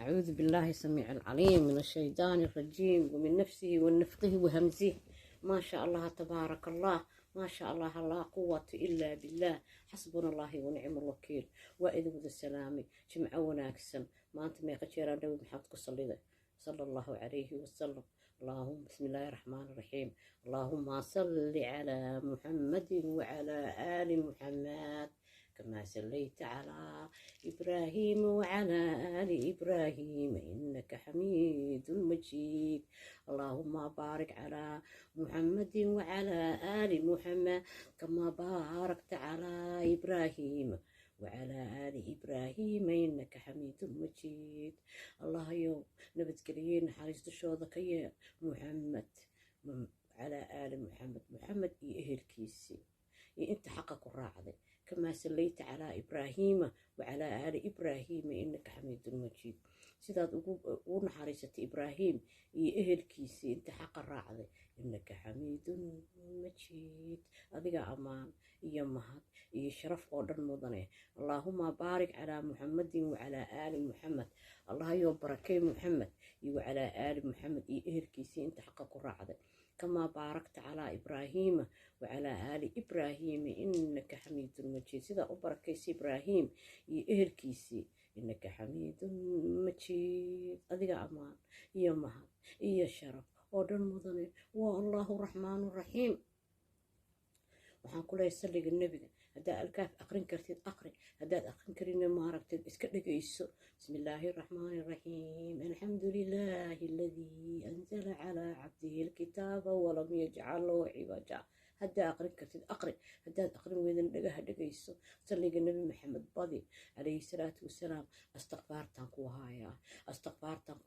أعوذ بالله السميع العليم من الشيطان الرجيم ومن نفسه ونفقه وهمزه. ما شاء الله تبارك الله، ما شاء الله لا قوة إلا بالله، حسبنا الله ونعم الوكيل. وإذ ود السلام جمع وناكسن ما أنت ما يقشير النبي محمد صلى الله عليه وسلم. اللهم بسم الله الرحمن الرحيم. اللهم صل على محمد وعلى آل محمد كما صليت على إبراهيم وعلى آل إبراهيم إنك حميد مجيد. اللهم بارك على محمد وعلى آل محمد كما باركت على إبراهيم وعلى آل إبراهيم إنك حميد مجيد. الله يوم نبتكلين حريص شوضك يا محمد على آل محمد إيه الكيسي أنت حقك الراعي كما صليت على إبراهيم وعلى آل إبراهيم إنك حميد مجيد. سيداد أقول حريصة إبراهيم إيه الكيسي أنت حق الراعي إنك حميد مجيد. أذيك أمان يا مهد يشرف قدر مضنه. اللهم بارك على محمد وعلى آل محمد. الله يبارك محمد وعلى آل محمد إيه الكيسي أنت حقك الراعي كما باركت على إبراهيم وعلى آل إبراهيم إنك حميد مجيد. سيدا أبركيسي إبراهيم إهل كيسي إنك حميد مجيد. أذيك أمان يا مهد يا شرف ودن مضني والله الرحمن الرحيم. waxaan ku leeyahay salliga nabiga hadaa alkaaf aqrin kartid aqri hadaad aqrin karin ma aragtid iska dhageyso. bismillaahir rahmaanir rahiim alxamdulillaahi alladii anzala calaa cabdihi alkitaaba walam yajcal lahu ciwaja. hadaa aqrin kartid aqri hadaad aqrin weydana dhagaha dhageyso. salliga nabi maxamed badi calayhi salaatu wasalaam. astakfaartan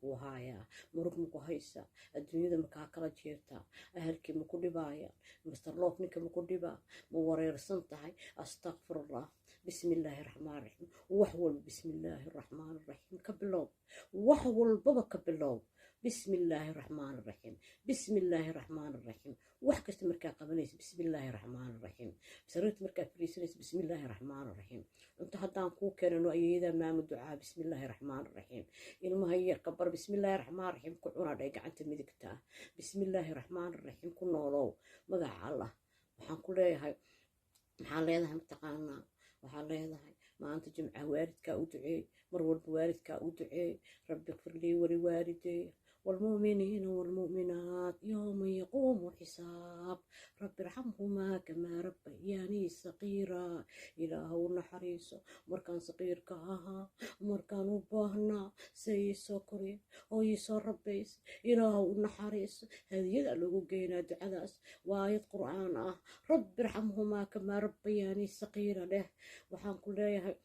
kuu haayaa murug maku haysa adduunyada makaa kala jeertaa ahalkii maku dhibaaya mastarloof ninka maku dhibaa ma wareersan tahay. astaqfirullah bismillaahi raxmaan raxiim. wax walba bismillaahi raxmaan raxiim ka bilow, wax walbaba ka bilow bismillaahi raxmaan raxiim bismillaahi raxmaan raxiim. wax kasta markaa qabanaysa bismillaahi raxmaan raxiim. sariirta markaa fariisanaysa bismillaahi raxmaan raxiim. cunto haddaan kuu keenano ayeedaa maamu ducaa bismillaahi raxmaan raxiim. ilmaha yarka bar bismillaahi raxmaan raxiim ku cunadhay gacanta midigta ah bismillaahi raxmaan raxiim ku noolow magaca allah. waxaan ku leeyahay maxaa leedahay mataqaanaa waxaa leedahay maanta jimca waalidkaa u duceey mar walba waalidkaa u duceey. rabbi ighfir lii waliwaalidey والمؤمنين والمؤمنات يوم يقوم الحساب رب ارحمهما كما ربياني صغيرا. إلهو نحريسو مركان صغير كاها مركان وباهنا سيسو كري أو يسو ربيس إلهو نحريسو. هذه يدعو جينا دعاء وايد قرآن رب ارحمهما كما ربياني صغيرا له. وحان كلها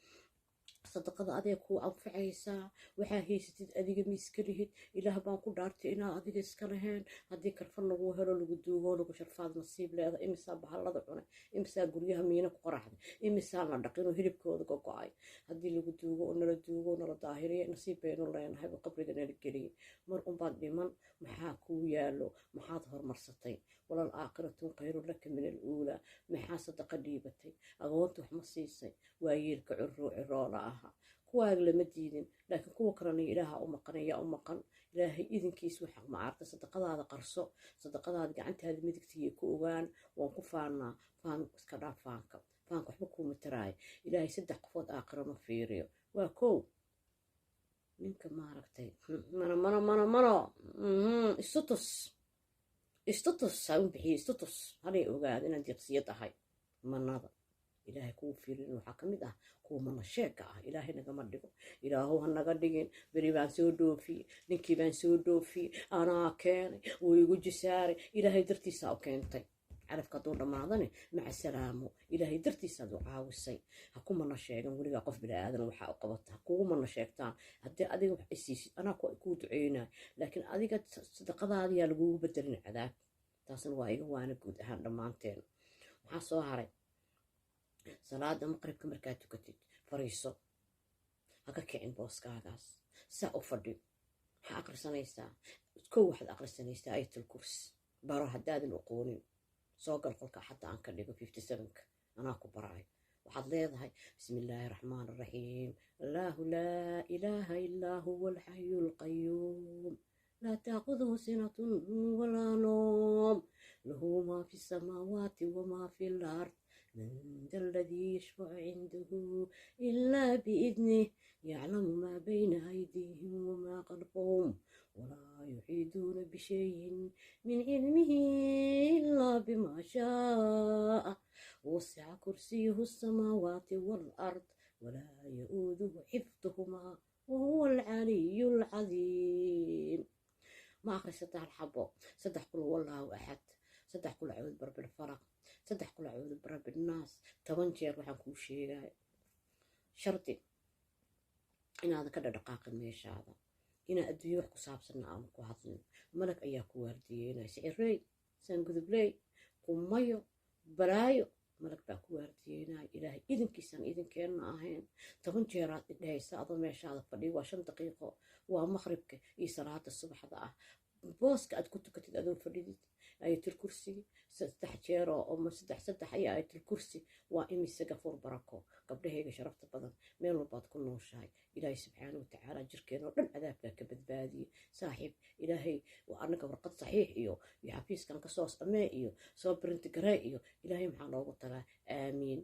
صدقada adeeg ku anfacaysaa. waxaa haysatid adiga miiskalihid ilaah baan ku dhaartay inaa adiga iska lahayn. haddii karfan lagu helo lagu duugo lagu sharfaad nasiib leeda. imisaa bahallada cunay imisaa guryaha miina ku qoraxday imisaa la dhaqinoo hilibkooda gogo-ay. haddii lagu duugo oo nala duugo nala daahiriya nasiib baynu leenahay qabriga nala geliyay. mar unbaad dhiman maxaa kuu yaalo maxaad horumarsatay. walal aakhiratu khayrun laka min aluulaa. maxaa sadaqa dhiibatay agoonta wax ma siisay waayeelka ciroola aha kuwaaga lama diidin laakiin kuwa kalena ilaaha u maqan yaa u maqan. ilaahay idinkiis waxa ma aragtay sadaqadaada qarso sadaqadaada gacantaada midigtiga ku ogaan. waan ku faanaa faan iska dhaaf faanka waxba kuuma taraayo. ilaahay 3 qofood aakhiro ma fiiriyo. waa kow ninka ma aragtay mano istutus saan bixiyo istutus halay ogaad inaad diqsiyo tahay manada. ilaahay kuu fiirin waxaa ka mid ah kuwa mana sheeka ah. ilaahay nagama dhigo ilaahow ha naga dhigin. beri baan soo dhoofiyey ninkii baan soo dhoofiyey anaa keenay wuu igu jisaaray ilaahay dartiisaa u keentay. carafka hadduu dhammaadane maca salaamo ilaahay dartiisaad u caawisay. ha ku mana sheegan weligaa qof bini-aadan waxaa u qabata ha kugu mana sheegtaan. haddii adiga wax isiisid anaa kuu duceynaa laakiin adiga sadaqadaada yaa lagugu bedelin cadaab. taasna waa iga waana guud ahaan dhammaanteen. maxaa soo haray salaada maqribka markaad tukatid fariiso ha ka kicin booskaagaas saa u fadhi. maxaa akhrisanaysaa kow waxaad akhrisanaysaa ayatul kursi baro haddaadan aqoonin. soo gal qolka xataa aan ka dhigo 57 anaa ku baraay waxaad leedahay bismillaahi raxmaani raxiim allaahu laa ilaaha illaa huwa alxayu alqayuum laa taaquduhu sinatun walaa noom lahu maa fi samaawaati wamaa fi lard من ذا الذي يشفع عنده إلا بإذنه يعلم ما بين أيديهم وما خلفهم ولا يحيطون بشيء من علمه إلا بما شاء وسع كرسيه السماوات والأرض ولا يؤوده حفظهما وهو العلي العظيم ما أخرج سدح الحبو سدح قل والله أحد سدح قل أعوذ برب الفلق سدح قل أعوذ برب الناس 8 jeer waxaan kuu sheegay shardi inaad ka dhaqaaqin meeshaada ina adduunyo wax ku saabsan aan ku hadlin malag ayaa ku waardiyeynay sicirey san gudubley qumayo balaayo malag baa ku waardiyeynay ilaahay idinkiisan idinkeena ahayn 10 jeeraad idhaysa adoo meeshaada fadhiyo waa 5 daqiiqo waa maqribka iyo salaada subaxda ah booska aad ku tukatid adoo fadhidid ayatul kursi 3 jeer oo 3 ayaa ayatul kursi waa imise gafuur barako gabdhahayga sharafta badan meel walbaad ku nooshahay ilaahay subxaanahu wa tacaala jirkeena oo dhan cadaabka ka badbaadiye saaxiib ilaahay waa anaga warqad saxiix iyo xafiiskan ka soo samee iyo soo print garee iyo ilaahay maxaa loogu tagaa aamiin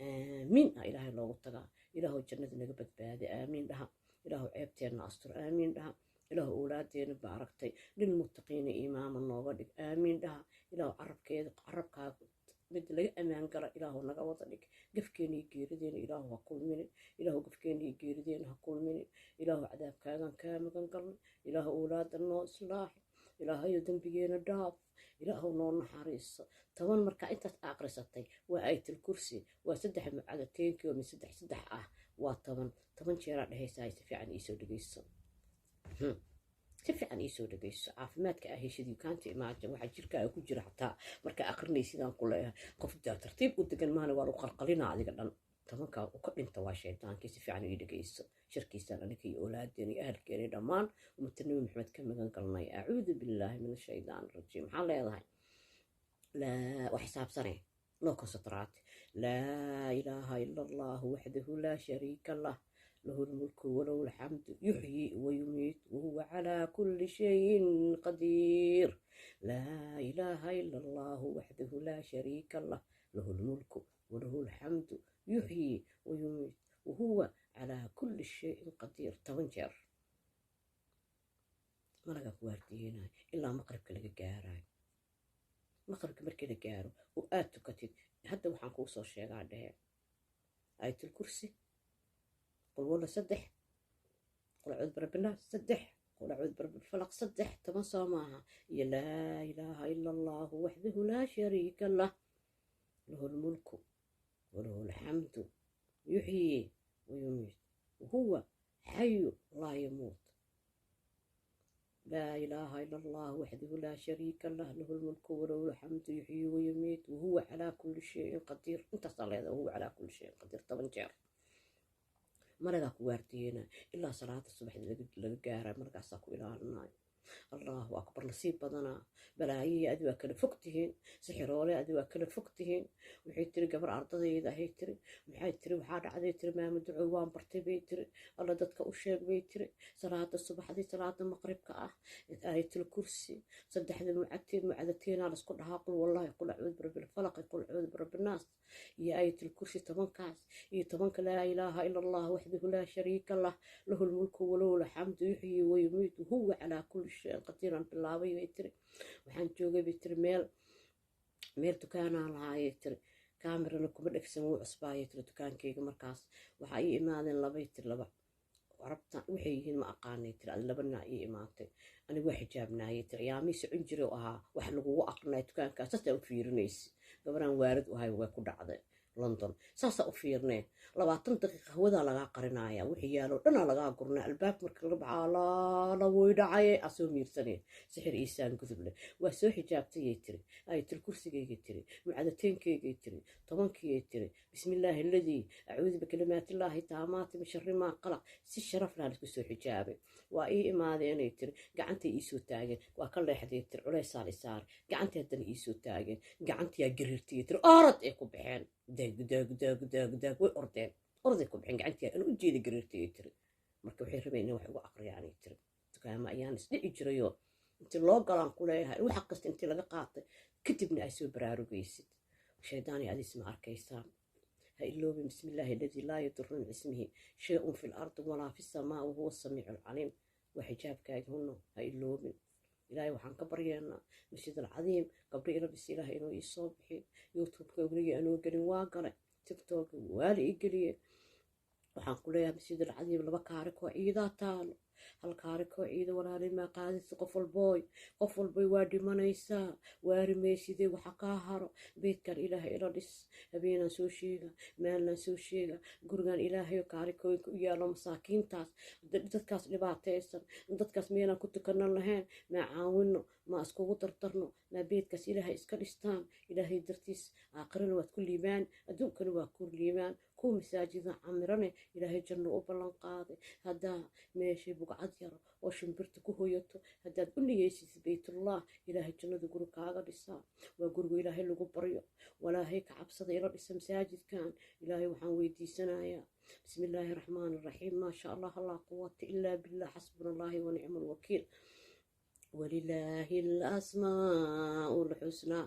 aamiin ilaahay loogu tagaa ilaahu jannada naga badbaadi aamiin dhaha ilaahu ceebteena astur aamiin dhaha إله أولادنا باركتي للمتقين إماما نوغدك آمين لها إله عربك مثل أمان قرأ إله نقوضنك قفكيني يجيردين إله هكول مني إله قفكيني يجيردين هكول مني إله عذاب كامل قرن إله أولادنا إصلاح إله يدن بيين الداب إله نور حريص طبعا مركا أنت أقرصتي وآية الكرسي وسدح عدتين كيو من سدح وطبعا شيرا لهي سايس في عن إيسو دقيسو si fiican ii soo dhagayso caafimaadka ah heshadii kaanta imaajin waxa jirkaaga ku jira xataa marka aqrinay sidaan ku leeyahay qof tartiib u degan maana waa lagu qalqalina adiga dhan tabanka u ka dhinta waa shaytaankii si fiican ii dhagayso shirkiisaan aniga iyo awlaadeena iyo ahalkeena dhammaan ummata nabi maxamed ka magan galnay acuudu billaahi min ashaytaan rajiim maxaa leedahay laa wax xisaabsanay loo konsatraat laa ilaaha ila allahu waxdahu laa shariika lah له الملك وله الحمد يحيي ويميت وهو على كل شيء قدير لا إله إلا الله وحده لا شريك له له الملك وله الحمد يحيي ويميت وهو على كل شيء قدير تونجر ما لقى كواردينا إلا مقرب كلا جاراي مقرب كمركلا جارو وآتو كتير حتى وحنكوصو الشيء قاعدة آية الكرسي قل والله سدح قل أعوذ برب الناس سدح قل أعوذ برب الفلق سدح تمصى معها يا لا إله إلا الله وحده لا شريك له له الملك وله الحمد يحيي ويميت وهو حي لا يموت لا إله إلا الله وحده لا شريك له له الملك وله الحمد يحيي ويميت وهو على كل شيء قدير انت صلى وهو على كل شيء قدير طبعا جار مرقا كوارتينا إلا صلاة الصبح لقى قارة مرقا ساكو إلى الناي الله أكبر نصيب بدنا بلاهي أدوى كل فكتهن سحرولي أدوى كل فكتهن وحي تري قبر عرضي إذا هي تري وحي تري وحاد عدي تري ما مدعوان برتي بيتري الله دتك أشياء بيتري صلاة الصبح دي صلاة المغرب كأه آية الكرسي صدح المعدتين على سكرها قل والله يقول أعوذ برب الفلق يقول أعوذ برب الناس يا آية الكرسي 8 كاس هي 8 لا إله إلا الله وحده لا شريك له له الملك وله الحمد يحيي ويميت وهو على كل شيء قدير بالله ويتري وحن جوجي بيتري ميل دكان لها يتري كاميرا كوما دغسن و cusbaa yitri dukaankeyga markaas waxa ii imaadeen laba yitri laba carabta waxay yihiin ma aqaanay tiri labana ii imaatay anigu wax xijaabnaayay yitri yaami socon jiray oo ahaa wax lagu aqnay dukaankaas sida u fiirinaysi gabaraan waarid u hay way ku dhacday London saasa u fiirnay 20 daqiiqo hawada laga qarinaya wixii yaalo dhan laga gurnaa albaab markii la baxaa la way dhacay asoo miirsanay sixir iisaan guduble waa soo xijaabtay yitri ay til kursigeyga tiri mucadatenkeyga tiri 10kii tiri bismillaahi alladii a'uudu bikalimaatillahi taamaati min sharri ma qalaq si sharaf leh isku soo xijaabay waa ii imaadeen tiri gacanta ii soo taageen waa ka leexday tiri culeys saar gacanta hadan ii soo taageen gacanta yaa gariirtay tiri orad ee ku baxeen daag daag daag daag daag way ordeen orday kubcin gacantii anu u jeeda gariirtay tiri marka waxay rabeen inay wax ugu aqriyaanay tiri dukaama ayaan isdhici jirayoo inti loo galaan ku leeyahay waxa kasta intii laga qaatay kadibna ay soo baraarugaysid shaydaani adiis ma arkaysaa ha iloobin bismi illaahi alladii laa yadurru min ismihi shay-un fi lardi walaa fi samaa wahuwa samiicu alcaliim waa xijaabkaaga hunno ha iloobin ilaahay waxaan ka baryeennaa masjid alcadiim gabdho ila bis ilaahay inuu ii soo bixiyo youtubeka weligii anoo gelin waa galay tiktok waa la ii geliyey waxaan ku leeyahay masjid alcadiim 2 kaarikoo ciidaa taalo hal kaarikoo ciida walaalimaa qaadisa qof walboy waa dhimanaysaa waarimaysidee waxa kaa haro beedkan ilaahay ila dhis habeenaan soo sheega maalnaan soo sheega gurigan ilaahayo kaarikooyinka u yaalo masaakiintaas dadkaas dhibaataysan dadkaas meelaan ku tukanan lahayn maa caawino maa iskugu dardarno maa beedkaas ilaahay iska dhistaan ilaahay dartiis aakhirana waad ku liibaan adduunkana waa ku liibaan kuwa masaajida camirane ilaahay janno u ballan qaaday haddaa meeshay bugcad yaro oo shimbirta ku hoyato haddaad u niyeysid baytullah ilaahay jannada guri kaaga dhisaa waa guriga ilaahay lagu baryo walaahay ka cabsada ila dhisa masaajidkan ilaahay waxaan weydiisanayaa bismi illaahi raxmaani raxiim maa sha allah laa quwata ilaa billah xasbuna allaahi wa nicma alwakiil walilaahi alasmaa'u lxusnaa